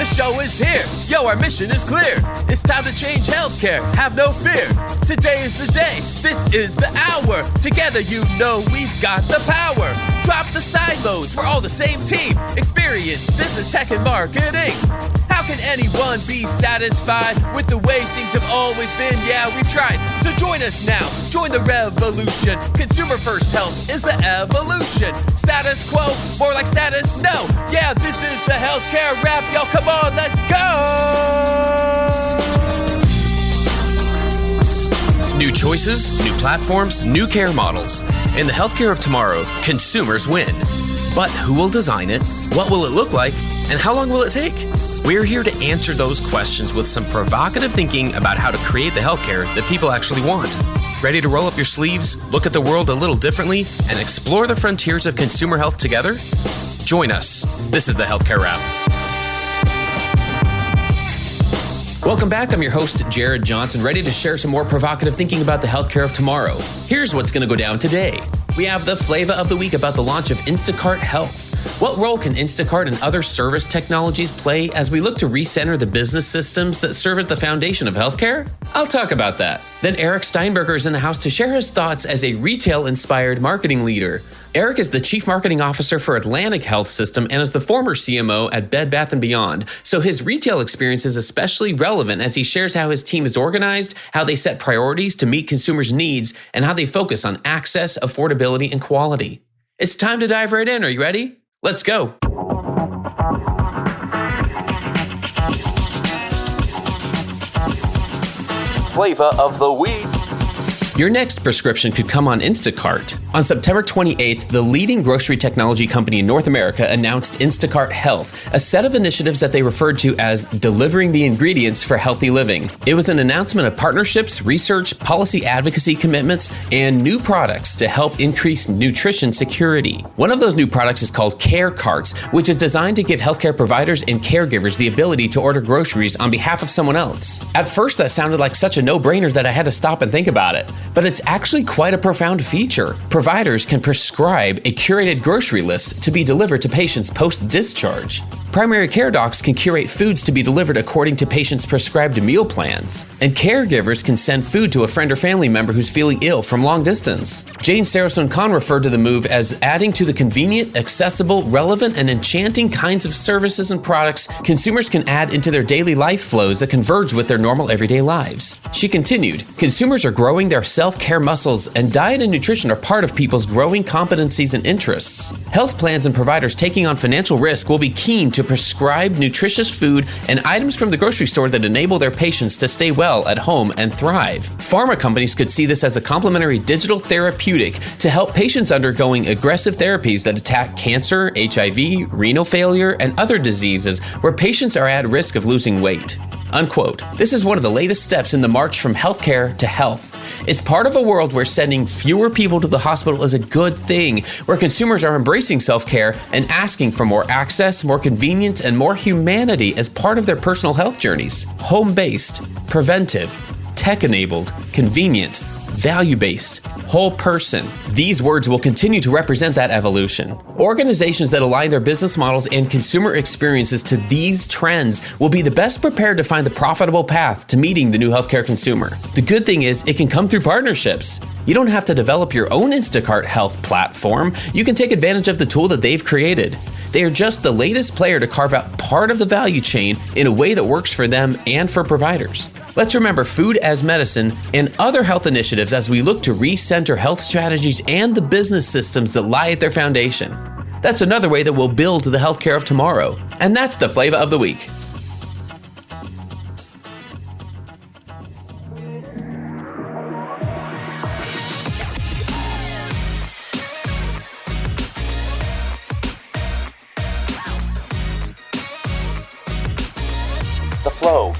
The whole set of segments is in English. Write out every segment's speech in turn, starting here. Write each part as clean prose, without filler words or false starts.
The show is here. Yo, our mission is clear. It's time to change healthcare. Have no fear. Today is the day. This is the hour. Together, you know we've got the power. Drop the silos. We're all the same team. Experience, business, tech, and marketing. How can anyone be satisfied with the way things have always been? Yeah, we've tried. So join us now. Join the revolution. Consumer first health is the evolution. Status quo, more like status no. Yeah, this is the healthcare rap. Y'all, come on, let's go. New choices, new platforms, new care models. In the healthcare of tomorrow, consumers win. But who will design it? What will it look like? And how long will it take? We're here to answer those questions with some provocative thinking about how to create the healthcare that people actually want. Ready to roll up your sleeves, look at the world a little differently, and explore the frontiers of consumer health together? Join us. This is the Healthcare Wrap. Welcome back. I'm your host, Jared Johnson, ready to share some more provocative thinking about the healthcare of tomorrow. Here's what's going to go down today. We have the flavor of the week about the launch of Instacart Health. What role can Instacart and other service technologies play as we look to recenter the business systems that serve at the foundation of healthcare? I'll talk about that. Then Eric Steinberger is in the house to share his thoughts as a retail-inspired marketing leader. Eric is the Chief Marketing Officer for Atlantic Health System and is the former CMO at Bed Bath & Beyond. So his retail experience is especially relevant as he shares how his team is organized, how they set priorities to meet consumers' needs, and how they focus on access, affordability, and quality. It's time to dive right in. Are you ready? Let's go. Flavor of the week. Your next prescription could come on Instacart. On September 28th, the leading grocery technology company in North America announced Instacart Health, a set of initiatives that they referred to as delivering the ingredients for healthy living. It was an announcement of partnerships, research, policy advocacy commitments, and new products to help increase nutrition security. One of those new products is called Care Carts, which is designed to give healthcare providers and caregivers the ability to order groceries on behalf of someone else. At first, that sounded like such a no-brainer that I had to stop and think about it. But it's actually quite a profound feature. Providers can prescribe a curated grocery list to be delivered to patients post-discharge. Primary care docs can curate foods to be delivered according to patients' prescribed meal plans. And caregivers can send food to a friend or family member who's feeling ill from long distance. Jane Saracen-Kahn referred to the move as adding to the convenient, accessible, relevant, and enchanting kinds of services and products consumers can add into their daily life flows that converge with their normal everyday lives. She continued, consumers are growing their self-care muscles, and diet and nutrition are part of people's growing competencies and interests. Health plans and providers taking on financial risk will be keen to prescribe nutritious food and items from the grocery store that enable their patients to stay well at home and thrive. Pharma companies could see this as a complementary digital therapeutic to help patients undergoing aggressive therapies that attack cancer, HIV, renal failure, and other diseases where patients are at risk of losing weight. Unquote. This is one of the latest steps in the march from healthcare to health. It's part of a world where sending fewer people to the hospital is a good thing, where consumers are embracing self-care and asking for more access, more convenience, and more humanity as part of their personal health journeys. Home-based, preventive, tech-enabled, convenient, value-based, whole person. These words will continue to represent that evolution. Organizations that align their business models and consumer experiences to these trends will be the best prepared to find the profitable path to meeting the new healthcare consumer. The good thing is it can come through partnerships. You don't have to develop your own Instacart Health platform. You can take advantage of the tool that they've created. They are just the latest player to carve out part of the value chain in a way that works for them and for providers. Let's remember food as medicine and other health initiatives as we look to recenter health strategies and the business systems that lie at their foundation. That's another way that we'll build the healthcare of tomorrow. And that's the flavor of the week. The flow.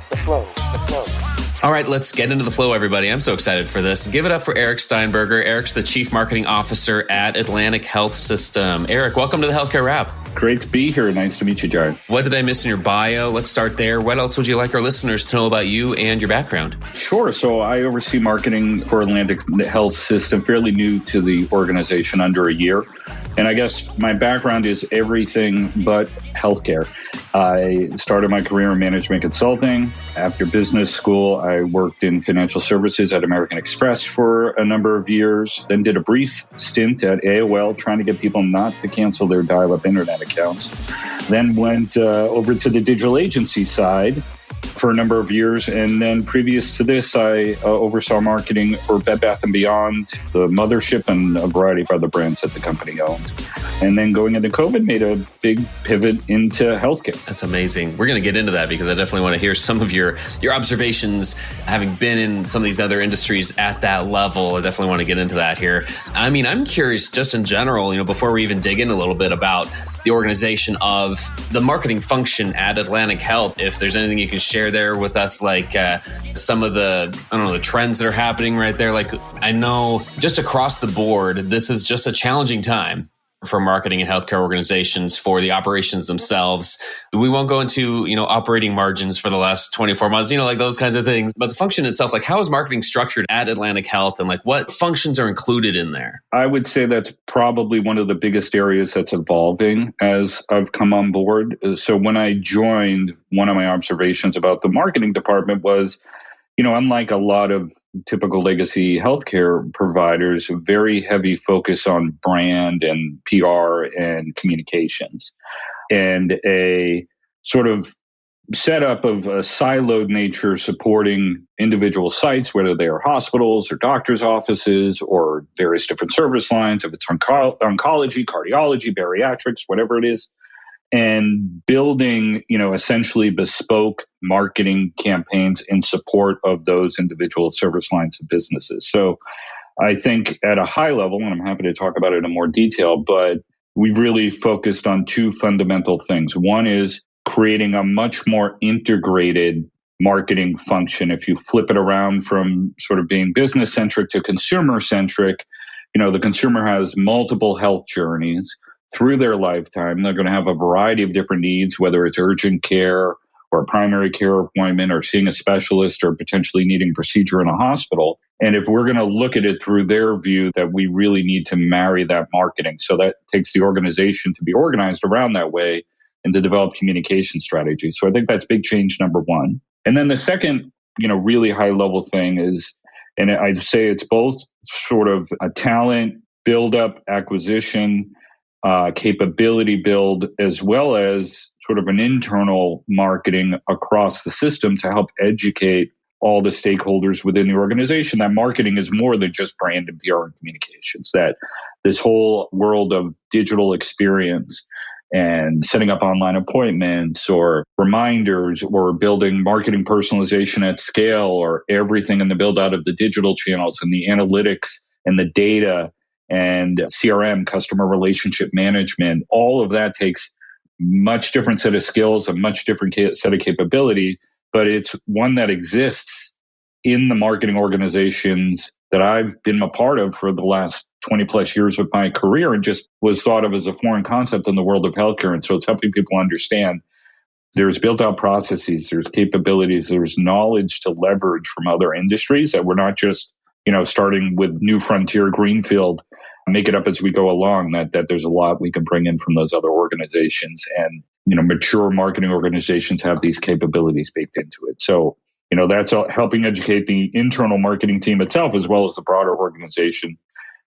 All right, let's get into the flow, everybody. I'm so excited for this. Give it up for Eric Steinberger. Eric's the Chief Marketing Officer at Atlantic Health System. Eric, welcome to the Healthcare Wrap. Great to be here. Nice to meet you, Jared. What did I miss in your bio? Let's start there. What else would you like our listeners to know about you and your background? Sure. So I oversee marketing for Atlantic Health System, fairly new to the organization, under a year. And I guess my background is everything but healthcare. I started my career in management consulting. After business school, I worked in financial services at American Express for a number of years, then did a brief stint at AOL trying to get people not to cancel their dial-up internet accounts. Then went over to the digital agency side for a number of years. And then previous to this, I oversaw marketing for Bed Bath & Beyond, the mothership, and a variety of other brands that the company owned. And then going into COVID, made a big pivot into healthcare. That's amazing. We're going to get into that because I definitely want to hear some of your observations, having been in some of these other industries at that level. I definitely want to get into that here. I mean, I'm curious just in general, before we even dig in a little bit about the organization of the marketing function at Atlantic Health, if there's anything you can share there with us, like some of the trends that are happening right there. Like, I know just across the board, this is just a challenging time for marketing and healthcare organizations, for the operations themselves. We won't go into, operating margins for the last 24 months, like those kinds of things. But the function itself, like how is marketing structured at Atlantic Health and like what functions are included in there? I would say that's probably one of the biggest areas that's evolving as I've come on board. So when I joined, one of my observations about the marketing department was, unlike a lot of typical legacy healthcare providers, a very heavy focus on brand and PR and communications, and a sort of setup of a siloed nature supporting individual sites, whether they are hospitals or doctors' offices or various different service lines, if it's oncology, cardiology, bariatrics, whatever it is, and building, essentially bespoke marketing campaigns in support of those individual service lines of businesses. So I think at a high level, and I'm happy to talk about it in more detail, but we've really focused on two fundamental things. One is creating a much more integrated marketing function. If you flip it around from sort of being business-centric to consumer-centric, the consumer has multiple health journeys through their lifetime. They're going to have a variety of different needs, whether it's urgent care or a primary care appointment or seeing a specialist or potentially needing procedure in a hospital. And if we're going to look at it through their view, that we really need to marry that marketing. So that takes the organization to be organized around that way and to develop communication strategies. So I think that's big change number one. And then the second, really high level thing is, and I'd say it's both sort of a talent build up, acquisition, capability build, as well as sort of an internal marketing across the system to help educate all the stakeholders within the organization that marketing is more than just brand and PR and communications, that this whole world of digital experience and setting up online appointments or reminders or building marketing personalization at scale or everything in the build out of the digital channels and the analytics and the data and CRM, customer relationship management, all of that takes much different set of skills, a much different set of capability, but it's one that exists in the marketing organizations that I've been a part of for the last 20 plus years of my career and just was thought of as a foreign concept in the world of healthcare. And so it's helping people understand there's built out processes, there's capabilities, there's knowledge to leverage from other industries, that we're not just starting with new frontier greenfield, make it up as we go along, that there's a lot we can bring in from those other organizations. And, mature marketing organizations have these capabilities baked into it. So, that's helping educate the internal marketing team itself, as well as the broader organization,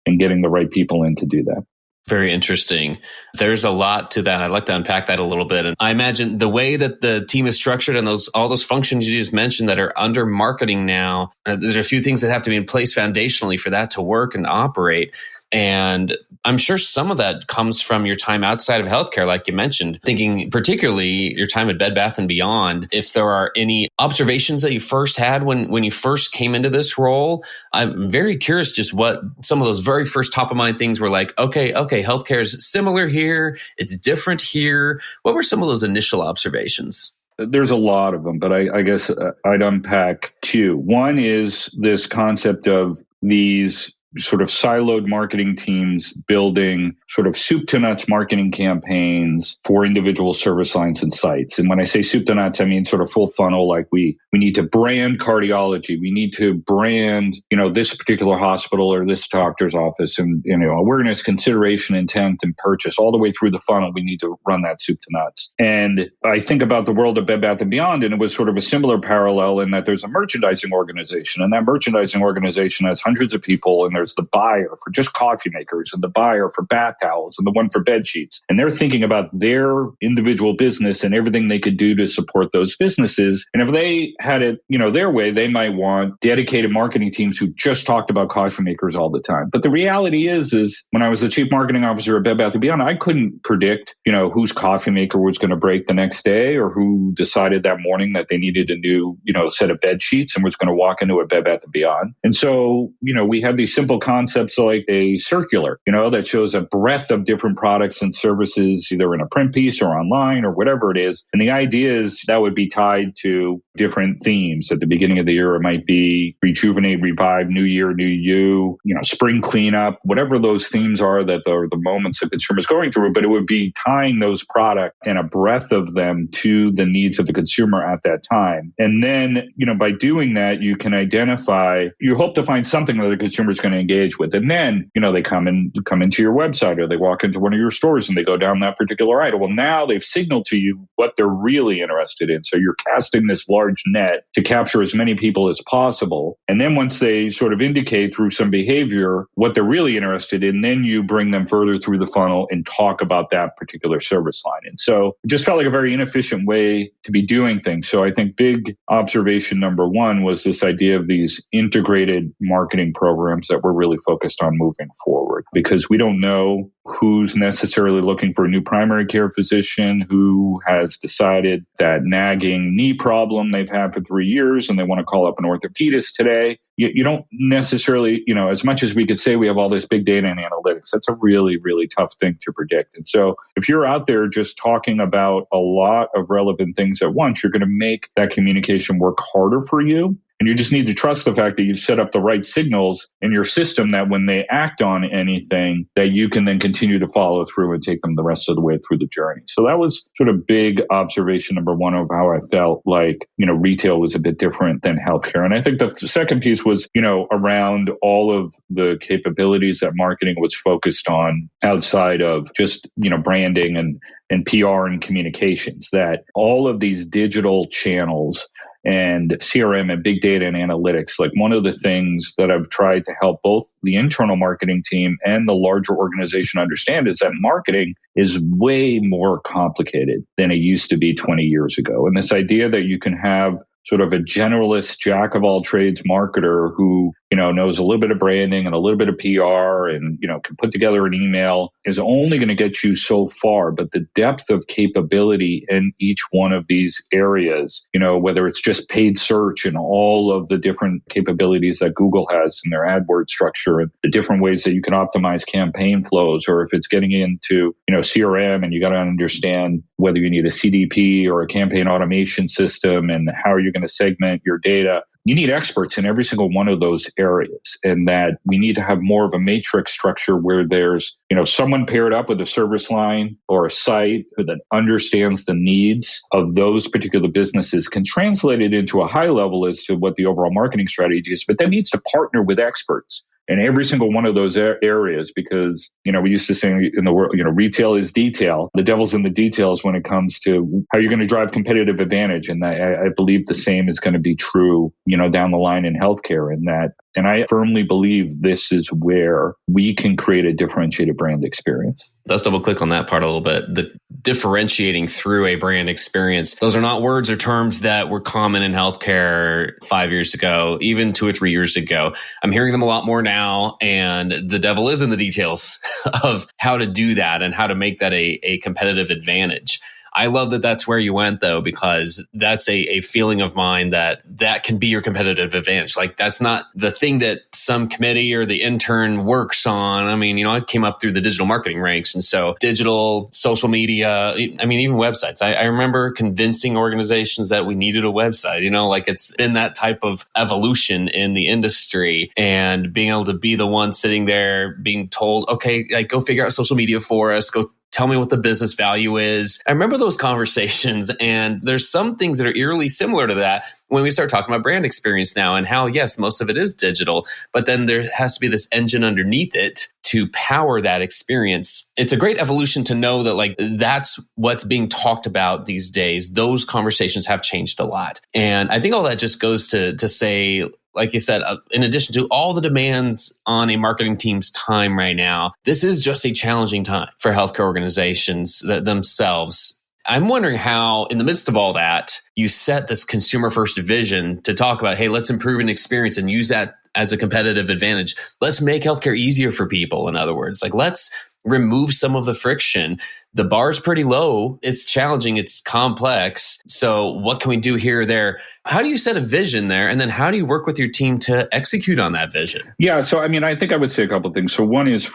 and getting the right people in to do that. Very interesting. There's a lot to that. I'd like to unpack that a little bit. And I imagine the way that the team is structured and all those functions you just mentioned that are under marketing now, there's a few things that have to be in place foundationally for that to work and operate. And I'm sure some of that comes from your time outside of healthcare, like you mentioned, thinking particularly your time at Bed Bath & Beyond. If there are any observations that you first had when you first came into this role, I'm very curious just what some of those very first top of mind things were like. Okay, healthcare is similar here. It's different here. What were some of those initial observations? There's a lot of them, but I guess I'd unpack two. One is this concept of these sort of siloed marketing teams building sort of soup to nuts marketing campaigns for individual service lines and sites. And when I say soup to nuts, I mean sort of full funnel, like we need to brand cardiology. We need to brand, this particular hospital or this doctor's office, and, awareness, consideration, intent, and purchase all the way through the funnel. We need to run that soup to nuts. And I think about the world of Bed Bath & Beyond, and it was sort of a similar parallel in that there's a merchandising organization, and that merchandising organization has hundreds of people, and there's the buyer for just coffee makers and the buyer for bath towels and the one for bed sheets. And they're thinking about their individual business and everything they could do to support those businesses. And if they had it, their way, they might want dedicated marketing teams who just talked about coffee makers all the time. But the reality is when I was the chief marketing officer at Bed Bath & Beyond, I couldn't predict, whose coffee maker was going to break the next day, or who decided that morning that they needed a new, set of bed sheets and was going to walk into a Bed Bath & Beyond. And so, we had these simple concepts like a circular, that shows a breadth of different products and services, either in a print piece or online or whatever it is. And the idea is that would be tied to different themes. At the beginning of the year, it might be rejuvenate, revive, new year, new you, spring cleanup, whatever those themes are that are the moments the consumer's going through. But it would be tying those products and a breadth of them to the needs of the consumer at that time. And then, by doing that, you can identify, you hope to find something that the consumer is going to engage with. And then, they come into your website, or they walk into one of your stores and they go down that particular item. Well, now they've signaled to you what they're really interested in. So you're casting this large net to capture as many people as possible. And then once they sort of indicate through some behavior what they're really interested in, then you bring them further through the funnel and talk about that particular service line. And so it just felt like a very inefficient way to be doing things. So I think big observation number one was this idea of these integrated marketing programs that we're really focused on moving forward, because we don't know who's necessarily looking for a new primary care physician, who has decided that nagging knee problem they've had for 3 years and they want to call up an orthopedist today. You don't necessarily, as much as we could say we have all this big data and analytics, that's a really, really tough thing to predict. And so if you're out there just talking about a lot of relevant things at once, you're going to make that communication work harder for you. And you just need to trust the fact that you've set up the right signals in your system, that when they act on anything, that you can then continue to follow through and take them the rest of the way through the journey. So that was sort of big observation number one of how I felt like, retail was a bit different than healthcare. And I think the second piece was, around all of the capabilities that marketing was focused on outside of just, branding and PR and communications, that all of these digital channels and CRM and big data and analytics, like one of the things that I've tried to help both the internal marketing team and the larger organization understand is that marketing is way more complicated than it used to be 20 years ago. And this idea that you can have sort of a generalist jack of all trades marketer who, knows a little bit of branding and a little bit of PR and, can put together an email is only going to get you so far. But the depth of capability in each one of these areas, whether it's just paid search and all of the different capabilities that Google has in their AdWords structure and the different ways that you can optimize campaign flows, or if it's getting into, CRM and you got to understand whether you need a CDP or a campaign automation system and how are you going to segment your data. You need experts in every single one of those areas, and that we need to have more of a matrix structure where there's, someone paired up with a service line or a site that understands the needs of those particular businesses, can translate it into a high level as to what the overall marketing strategy is, but then needs to partner with experts in every single one of those areas, because, we used to say in the world, retail is detail. The devil's in the details when it comes to how you're going to drive competitive advantage. And I believe the same is going to be true, down the line in healthcare, and I firmly believe this is where we can create a differentiated brand experience. Let's double click on that part a little bit. The differentiating through a brand experience. Those are not words or terms that were common in healthcare 5 years ago, even 2 or 3 years ago. I'm hearing them a lot more now, and the devil is in the details of how to do that and how to make that a competitive advantage. I love that that's where you went, though, because that's a feeling of mine that can be your competitive advantage. Like, that's not the thing that some committee or the intern works on. I mean, I came up through the digital marketing ranks. And so digital, social media, I mean, even websites. I remember convincing organizations that we needed a website. Like, it's been that type of evolution in the industry, and being able to be the one sitting there being told, okay, like, go figure out social media for us, go tell me what the business value is. I remember those conversations, and there's some things that are eerily similar to that when we start talking about brand experience now, and how, yes, most of it is digital, but then there has to be this engine underneath it to power that experience. It's a great evolution to know that, like, that's what's being talked about these days. Those conversations have changed a lot. And I think all that just goes to say, like you said, in addition to all the demands on a marketing team's time right now, this is just a challenging time for healthcare organizations themselves. I'm wondering how, in the midst of all that, you set this consumer-first vision to talk about, hey, let's improve an experience and use that as a competitive advantage. Let's make healthcare easier for people, in other words. Like, let's remove some of the friction. The bar's pretty low. It's challenging. It's complex. So what can we do here or there? How do you set a vision there? And then how do you work with your team to execute on that vision? Yeah. So, I mean, I think I would say a couple of things. So one is,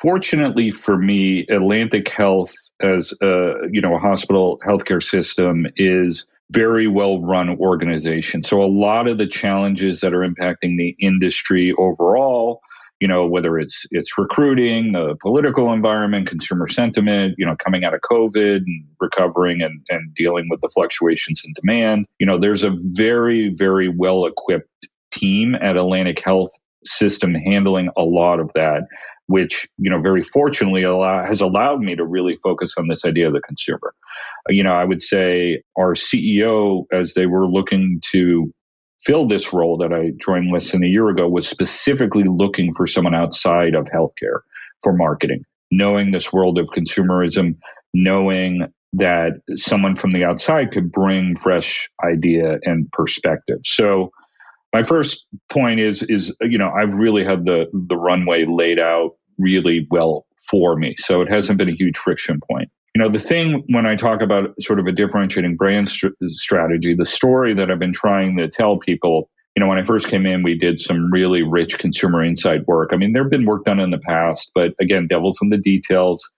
fortunately for me, Atlantic Health as a hospital healthcare system is very well-run organization. So a lot of the challenges that are impacting the industry overall, whether it's recruiting, the political environment, consumer sentiment, coming out of COVID and recovering and dealing with the fluctuations in demand, there's a very, very well-equipped team at Atlantic Health System handling a lot of that, which, very fortunately has allowed me to really focus on this idea of the consumer. I would say our CEO, as they were looking to fill this role that I joined less than a year ago, was specifically looking for someone outside of healthcare for marketing, knowing this world of consumerism, knowing that someone from the outside could bring fresh idea and perspective. So my first point is I've really had the runway laid out really well for me. So it hasn't been a huge friction point. The thing when I talk about sort of a differentiating brand strategy, the story that I've been trying to tell people, when I first came in, we did some really rich consumer insight work. I mean, there have been work done in the past, but again, devil's in the details.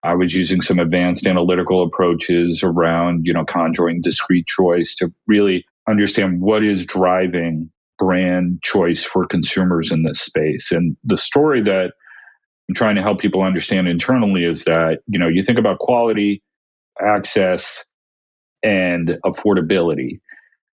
I was using some advanced analytical approaches around, conjuring discrete choice to really understand what is driving brand choice for consumers in this space. And the story that I'm trying to help people understand internally is that, you think about quality, access, and affordability.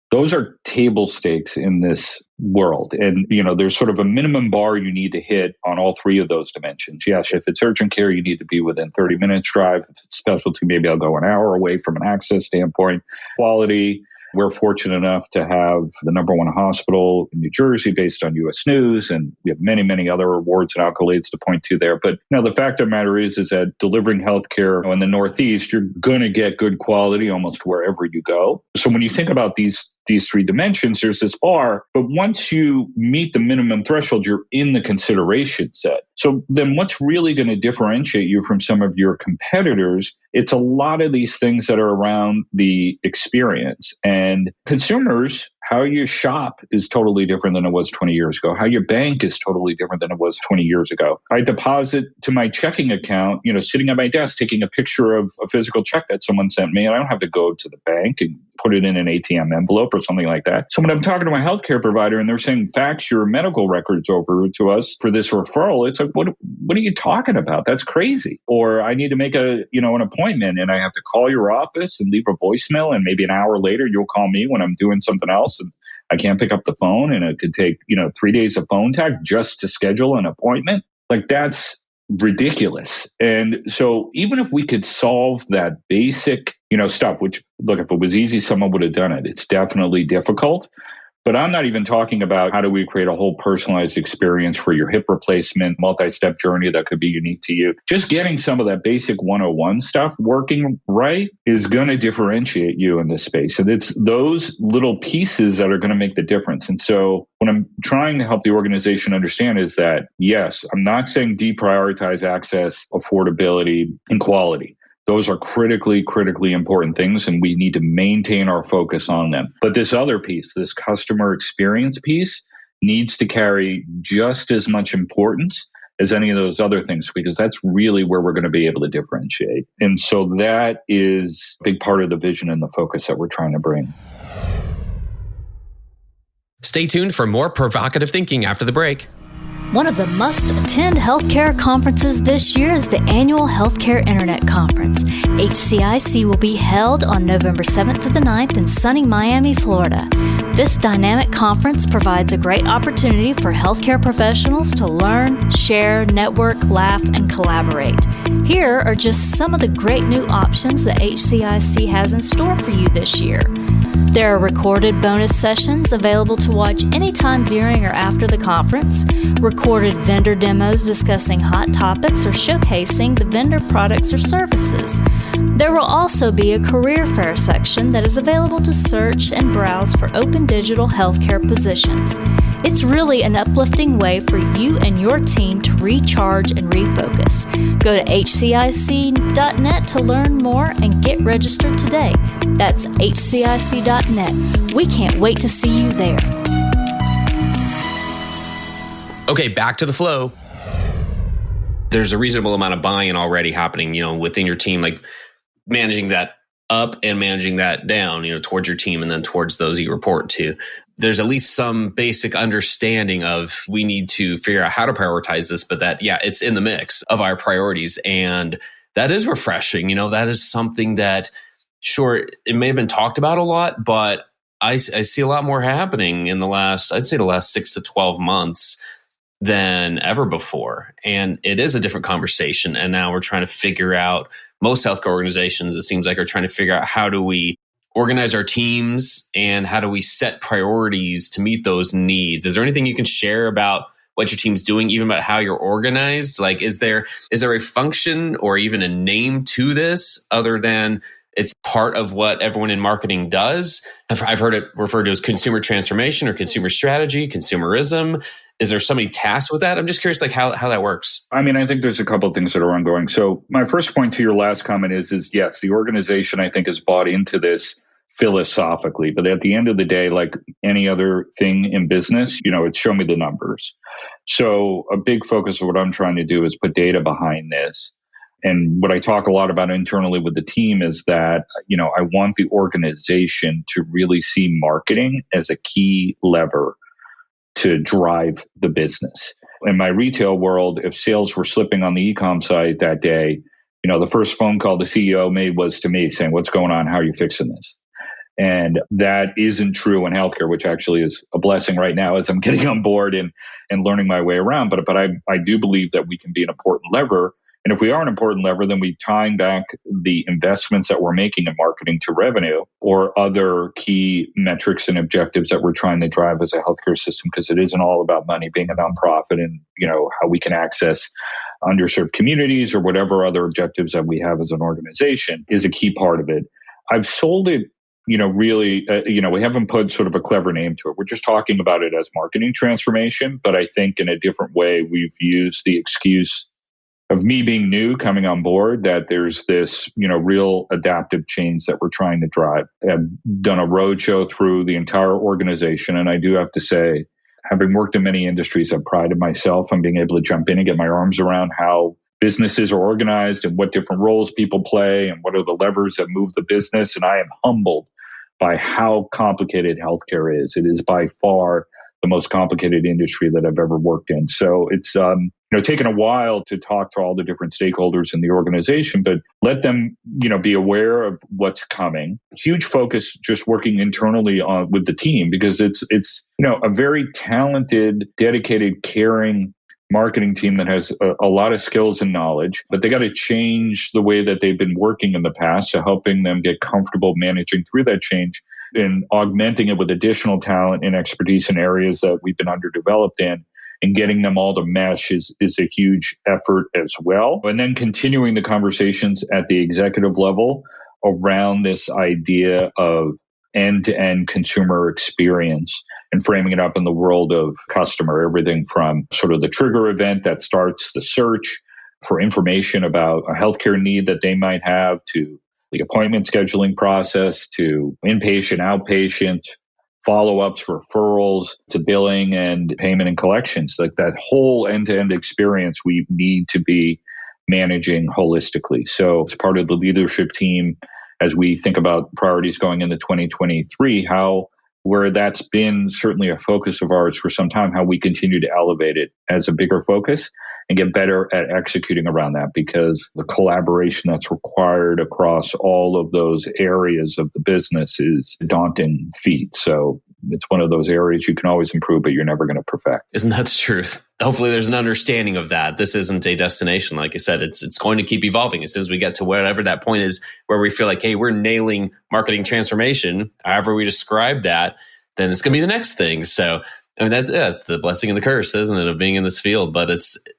Those are table stakes in this world. And, there's sort of a minimum bar you need to hit on all three of those dimensions. Yes, if it's urgent care, you need to be within 30 minutes drive. If it's specialty, maybe I'll go an hour away from an access standpoint. Quality, we're fortunate enough to have the number one hospital in New Jersey based on U.S. News, and we have many, many other awards and accolades to point to there. But the fact of the matter is that delivering healthcare in the Northeast, you're going to get good quality almost wherever you go. So when you think about these three dimensions, there's this bar, but once you meet the minimum threshold, you're in the consideration set. So then what's really going to differentiate you from some of your competitors? It's a lot of these things that are around the experience. And consumers, how you shop is totally different than it was 20 years ago. How you bank is totally different than it was 20 years ago. I deposit to my checking account, sitting at my desk, taking a picture of a physical check that someone sent me, and I don't have to go to the bank and put it in an ATM envelope or something like that. So when I'm talking to my healthcare provider and they're saying, fax your medical records over to us for this referral, it's like, what are you talking about? That's crazy. Or I need to make an appointment and I have to call your office and leave a voicemail, and maybe an hour later you'll call me when I'm doing something else and I can't pick up the phone, and it could take, 3 days of phone tag just to schedule an appointment. Like, that's ridiculous. And so even if we could solve that basic, stuff, which, look, if it was easy, someone would have done it. It's definitely difficult. But I'm not even talking about how do we create a whole personalized experience for your hip replacement, multi-step journey that could be unique to you. Just getting some of that basic 101 stuff working right is going to differentiate you in this space. And it's those little pieces that are going to make the difference. And so what I'm trying to help the organization understand is that, yes, I'm not saying deprioritize access, affordability, and quality. Those are critically important things, and we need to maintain our focus on them. But this other piece, this customer experience piece, needs to carry just as much importance as any of those other things, because that's really where we're going to be able to differentiate. And so that is a big part of the vision and the focus that we're trying to bring. Stay tuned for more provocative thinking after the break. One of the must-attend healthcare conferences this year is the annual Healthcare Internet Conference. HCIC will be held on November 7th to the 9th in sunny Miami, Florida. This dynamic conference provides a great opportunity for healthcare professionals to learn, share, network, laugh, and collaborate. Here are just some of the great new options that HCIC has in store for you this year. There are recorded bonus sessions available to watch anytime during or after the conference, recorded vendor demos discussing hot topics or showcasing the vendor products or services. There will also be a career fair section that is available to search and browse for open digital healthcare positions. It's really an uplifting way for you and your team to recharge and refocus. Go to hcic.net to learn more and get registered today. That's hcic.net. We can't wait to see you there. Okay, back to the flow. There's a reasonable amount of buy-in already happening, within your team, like managing that up and managing that down, towards your team and then towards those you report to. There's at least some basic understanding of we need to figure out how to prioritize this, but that, it's in the mix of our priorities. And that is refreshing. That is something that, sure, it may have been talked about a lot, but I see a lot more happening in the last 6 to 12 months than ever before. And it is a different conversation. And now we're trying to figure out, most healthcare organizations, it seems like, are trying to figure out how do we organize our teams and how do we set priorities to meet those needs. Is there anything you can share about what your team's doing, even about how you're organized? Like, is there a function or even a name to this other than it's part of what everyone in marketing does? I've heard it referred to as consumer transformation or consumer strategy, consumerism. Is there somebody tasked with that? I'm just curious, like how that works. I mean, I think there's a couple of things that are ongoing. So my first point to your last comment is yes, the organization, I think, has bought into this philosophically. But at the end of the day, like any other thing in business, it's show me the numbers. So a big focus of what I'm trying to do is put data behind this. And what I talk a lot about internally with the team is that, I want the organization to really see marketing as a key lever to drive the business. In my retail world, if sales were slipping on the e-com side that day, the first phone call the CEO made was to me saying, "What's going on? How are you fixing this?" And that isn't true in healthcare, which actually is a blessing right now as I'm getting on board and learning my way around. But I do believe that we can be an important lever. And if we are an important lever, then we tying back the investments that we're making in marketing to revenue or other key metrics and objectives that we're trying to drive as a healthcare system, because it isn't all about money, being a nonprofit and, how we can access underserved communities or whatever other objectives that we have as an organization is a key part of it. I've sold it, really, we haven't put sort of a clever name to it. We're just talking about it as marketing transformation. But I think in a different way, we've used the excuse of me being new coming on board, that there's this, real adaptive change that we're trying to drive. I've done a roadshow through the entire organization. And I do have to say, having worked in many industries, I've prided myself on being able to jump in and get my arms around how businesses are organized and what different roles people play and what are the levers that move the business. And I am humbled by how complicated healthcare is. It is by far the most complicated industry that I've ever worked in. So it's taken a while to talk to all the different stakeholders in the organization, but let them be aware of what's coming. Huge focus just working internally with the team, because it's a very talented, dedicated, caring marketing team that has a lot of skills and knowledge, but they got to change the way that they've been working in the past. So helping them get comfortable managing through that change and augmenting it with additional talent and expertise in areas that we've been underdeveloped in, and getting them all to mesh is a huge effort as well. And then continuing the conversations at the executive level around this idea of end-to-end consumer experience and framing it up in the world of customer, everything from sort of the trigger event that starts the search for information about a healthcare need that they might have, to the appointment scheduling process, to inpatient, outpatient, follow-ups, referrals, to billing and payment and collections. Like that whole end-to-end experience we need to be managing holistically. So it's part of the leadership team as we think about priorities going into 2023, where that's been certainly a focus of ours for some time, how we continue to elevate it as a bigger focus and get better at executing around that, because the collaboration that's required across all of those areas of the business is a daunting feat. So it's one of those areas you can always improve, but you're never going to perfect. Isn't that the truth? Hopefully there's an understanding of that. This isn't a destination. Like I said, it's going to keep evolving. As soon as we get to whatever that point is where we feel like, hey, we're nailing marketing transformation, however we describe that, then it's going to be the next thing. So I mean, that's the blessing and the curse, isn't it, of being in this field? But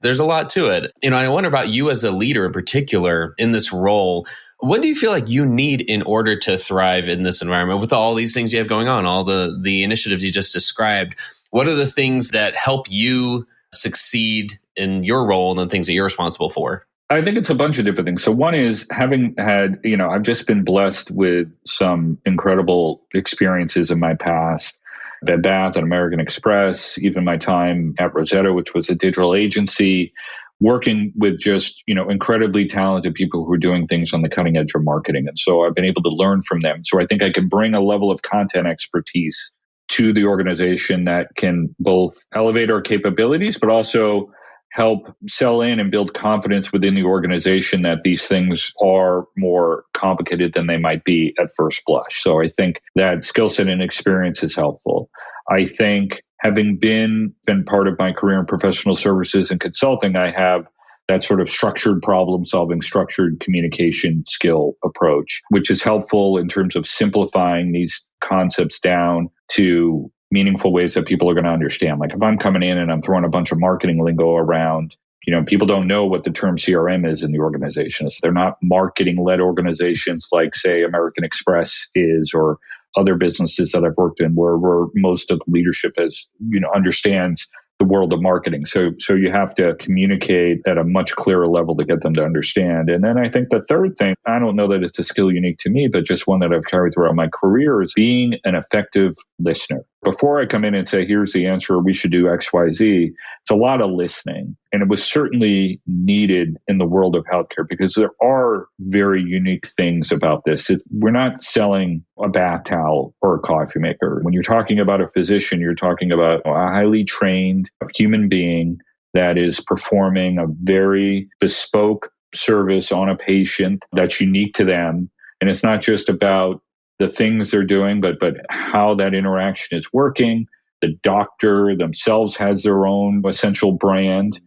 there's a lot to it. I wonder about you as a leader in particular in this role. What do you feel like you need in order to thrive in this environment with all these things you have going on, all the initiatives you just described? What are the things that help you succeed in your role and the things that you're responsible for? I think it's a bunch of different things. So one is having had, I've just been blessed with some incredible experiences in my past. Bed Bath and American Express, even my time at Rosetta, which was a digital agency, working with just, incredibly talented people who are doing things on the cutting edge of marketing. And so I've been able to learn from them. So I think I can bring a level of content expertise to the organization that can both elevate our capabilities, but also help sell in and build confidence within the organization that these things are more complicated than they might be at first blush. So I think that skill set and experience is helpful. I think having been part of my career in professional services and consulting, I have that sort of structured problem solving, structured communication skill approach, which is helpful in terms of simplifying these concepts down to meaningful ways that people are going to understand. Like if I'm coming in and I'm throwing a bunch of marketing lingo around, people don't know what the term CRM is in the organizations. They're not marketing-led organizations like, say, American Express is, or other businesses that I've worked in where most of the leadership has, understands the world of marketing. So you have to communicate at a much clearer level to get them to understand. And then I think the third thing, I don't know that it's a skill unique to me, but just one that I've carried throughout my career, is being an effective listener. Before I come in and say, here's the answer, we should do X, Y, Z, it's a lot of listening. And it was certainly needed in the world of healthcare because there are very unique things about this. We're not selling a bath towel or a coffee maker. When you're talking about a physician, you're talking about a highly trained human being that is performing a very bespoke service on a patient that's unique to them. And it's not just about the things they're doing, but how that interaction is working. The doctor themselves has their own essential brand,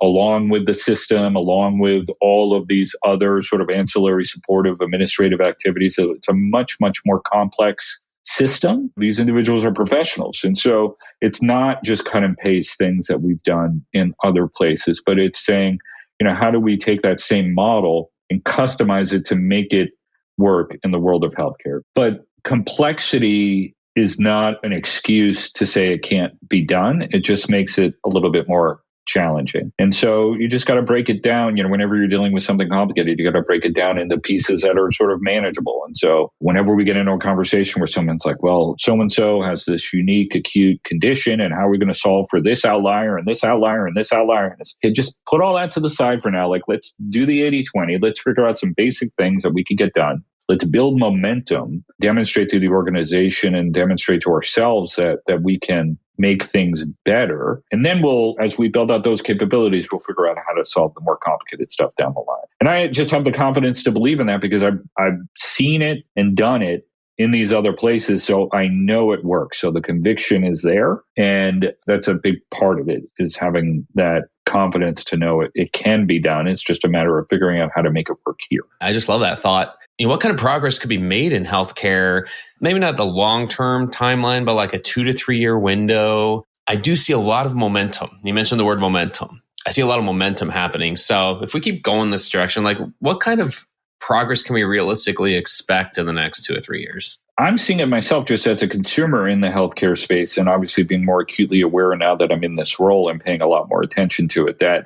along with the system, along with all of these other sort of ancillary supportive administrative activities. So it's a much, much more complex system. These individuals are professionals. And so it's not just cut and paste things that we've done in other places, but it's saying, how do we take that same model and customize it to make it work in the world of healthcare? But complexity is not an excuse to say it can't be done. It just makes it a little bit more challenging. And so you just got to break it down. Whenever you're dealing with something complicated, you got to break it down into pieces that are sort of manageable. And so whenever we get into a conversation where someone's like, well, so-and-so has this unique acute condition, and how are we going to solve for this outlier and this outlier and this outlier? And just put all that to the side for now. Like, let's do the 80-20. Let's figure out some basic things that we can get done. Let's build momentum, demonstrate to the organization and demonstrate to ourselves that we can make things better. And then as we build out those capabilities, we'll figure out how to solve the more complicated stuff down the line. And I just have the confidence to believe in that because I've seen it and done it in these other places. So I know it works. So the conviction is there. And that's a big part of it, is having that confidence to know it can be done. It's just a matter of figuring out how to make it work here. I just love that thought. What kind of progress could be made in healthcare? Maybe not the long-term timeline, but like a 2 to 3 year window. I do see a lot of momentum. You mentioned the word momentum. I see a lot of momentum happening. So if we keep going this direction, like what kind of progress can we realistically expect in the next 2 or 3 years? I'm seeing it myself just as a consumer in the healthcare space, and obviously being more acutely aware now that I'm in this role and paying a lot more attention to it, that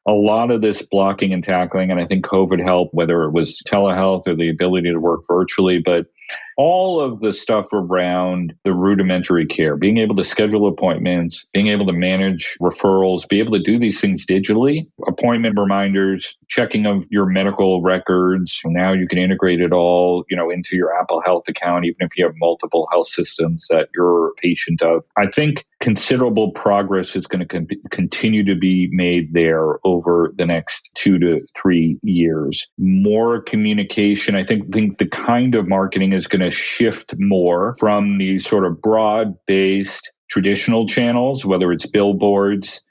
a lot of this blocking and tackling, and I think COVID helped, whether it was telehealth or the ability to work virtually, but all of the stuff around the rudimentary care, being able to schedule appointments, being able to manage referrals, be able to do these things digitally, appointment reminders, checking of your medical records. Now you can integrate it all, into your Apple Health account, even if you have multiple health systems that you're a patient of. I think considerable progress is going to continue to be made there over the next 2 to 3 years. More communication. I think the kind of marketing is going to shift more from these sort of broad-based traditional channels, whether it's billboards,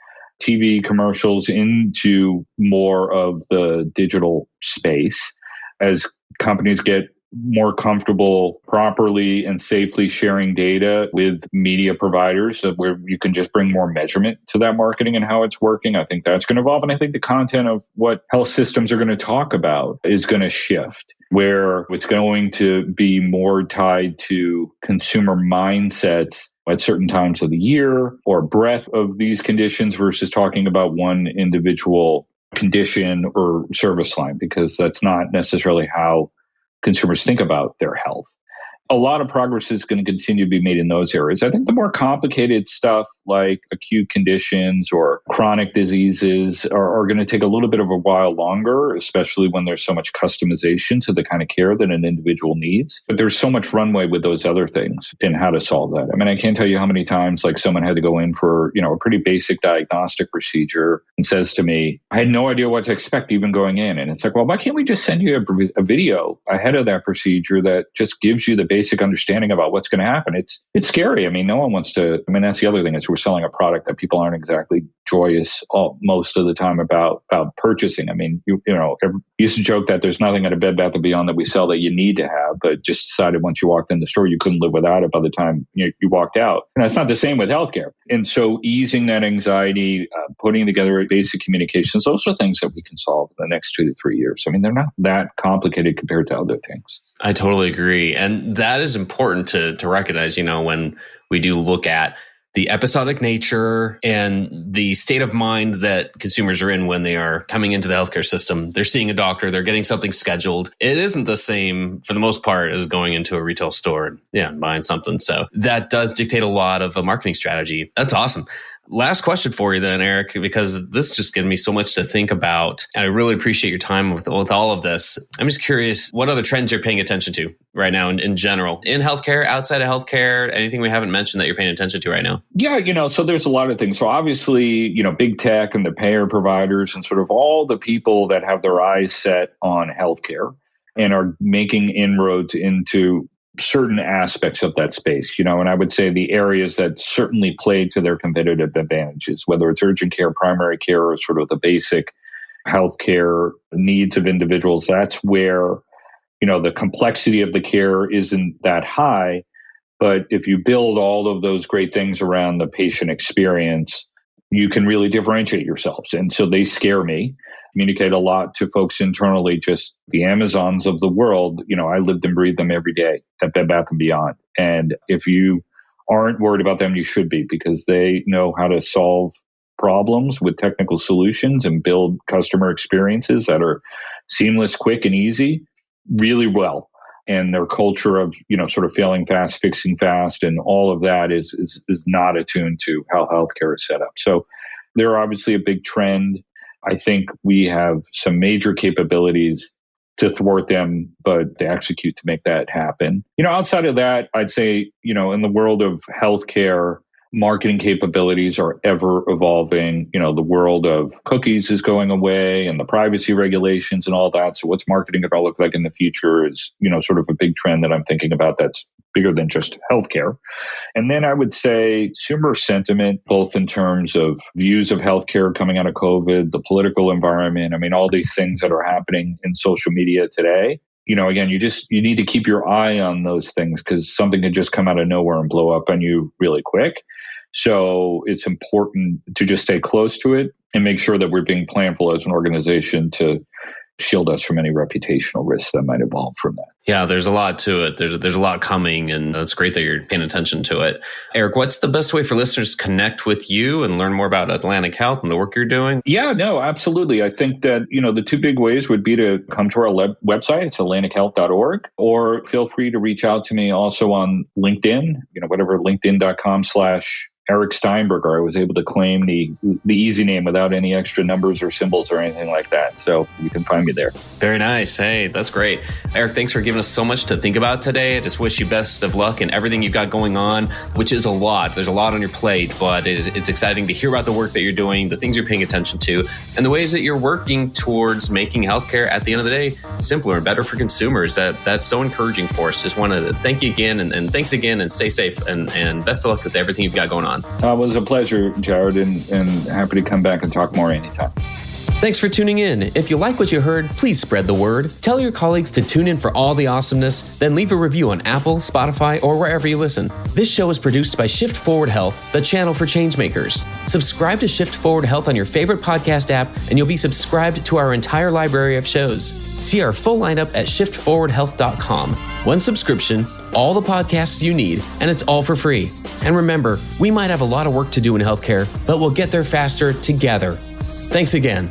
TV commercials, into more of the digital space as companies get more comfortable properly and safely sharing data with media providers, where you can just bring more measurement to that marketing and how it's working. I think that's going to evolve. And I think the content of what health systems are going to talk about is going to shift, where it's going to be more tied to consumer mindsets at certain times of the year or breadth of these conditions versus talking about one individual condition or service line, because that's not necessarily how consumers think about their health. A lot of progress is going to continue to be made in those areas. I think the more complicated stuff like acute conditions or chronic diseases are going to take a little bit of a while longer, especially when there's so much customization to the kind of care that an individual needs. But there's so much runway with those other things in how to solve that. I mean, I can't tell you how many times someone had to go in for, a pretty basic diagnostic procedure and says to me, I had no idea what to expect even going in. And it's like, well, why can't we just send you a video ahead of that procedure that just gives you the basic understanding about what's going to happen? It's scary. I mean, no one wants to. I mean, that's the other thing, is we're selling a product that people aren't exactly joyous most of the time about purchasing. I mean, you used to joke that there's nothing at a Bed Bath & Beyond that we sell that you need to have, but just decided once you walked in the store, you couldn't live without it by the time you walked out. And that's not the same with healthcare. And so easing that anxiety, putting together basic communications, those are things that we can solve in the next 2 to 3 years. I mean, they're not that complicated compared to other things. I totally agree. And that is important to recognize, when we do look at the episodic nature and the state of mind that consumers are in when they are coming into the healthcare system. They're seeing a doctor, they're getting something scheduled. It isn't the same for the most part as going into a retail store and buying something. So that does dictate a lot of a marketing strategy. That's awesome. Last question for you then, Eric, because this just gives me so much to think about. And I really appreciate your time with all of this. I'm just curious, what other trends you're paying attention to right now in general, in healthcare, outside of healthcare, anything we haven't mentioned that you're paying attention to right now? Yeah, so there's a lot of things. So obviously, big tech and the payer providers and sort of all the people that have their eyes set on healthcare and are making inroads into certain aspects of that space, and I would say the areas that certainly play to their competitive advantages, whether it's urgent care, primary care, or sort of the basic healthcare needs of individuals. That's where, the complexity of the care isn't that high. But if you build all of those great things around the patient experience, you can really differentiate yourselves. And so they scare me. Communicate a lot to folks internally, just the Amazons of the world. I lived and breathed them every day at Bed Bath & Beyond. And if you aren't worried about them, you should be, because they know how to solve problems with technical solutions and build customer experiences that are seamless, quick, and easy really well. And their culture of, sort of failing fast, fixing fast, and all of that is not attuned to how healthcare is set up. So they're obviously a big trend. I think we have some major capabilities to thwart them, but to execute to make that happen. Outside of that, I'd say, in the world of healthcare, marketing capabilities are ever evolving. The world of cookies is going away and the privacy regulations and all that. So what's marketing going to look like in the future is, sort of a big trend that I'm thinking about that's bigger than just healthcare. And then I would say consumer sentiment, both in terms of views of healthcare coming out of COVID, the political environment. I mean, all these things that are happening in social media today. Again, you need to keep your eye on those things, because something can just come out of nowhere and blow up on you really quick. So it's important to just stay close to it and make sure that we're being planful as an organization to shield us from any reputational risks that might evolve from that. Yeah, there's a lot to it. There's a lot coming, and it's great that you're paying attention to it. Eric, what's the best way for listeners to connect with you and learn more about Atlantic Health and the work you're doing? Yeah, no, absolutely. I think that, the two big ways would be to come to our website. It's atlantichealth.org, or feel free to reach out to me also on LinkedIn, whatever, linkedin.com/Eric Steinberger. I was able to claim the easy name without any extra numbers or symbols or anything like that. So you can find me there. Very nice. Hey, that's great. Eric, thanks for giving us so much to think about today. I just wish you best of luck in everything you've got going on, which is a lot. There's a lot on your plate, but it's exciting to hear about the work that you're doing, the things you're paying attention to, and the ways that you're working towards making healthcare at the end of the day simpler and better for consumers. That's so encouraging for us. Just want to thank you again, and thanks again, and stay safe, and best of luck with everything you've got going on. It was a pleasure, Jared, and happy to come back and talk more anytime. Thanks for tuning in. If you like what you heard, please spread the word. Tell your colleagues to tune in for all the awesomeness, then leave a review on Apple, Spotify, or wherever you listen. This show is produced by Shift Forward Health, the channel for changemakers. Subscribe to Shift Forward Health on your favorite podcast app, and you'll be subscribed to our entire library of shows. See our full lineup at shiftforwardhealth.com. One subscription, all the podcasts you need, and it's all for free. And remember, we might have a lot of work to do in healthcare, but we'll get there faster together. Thanks again.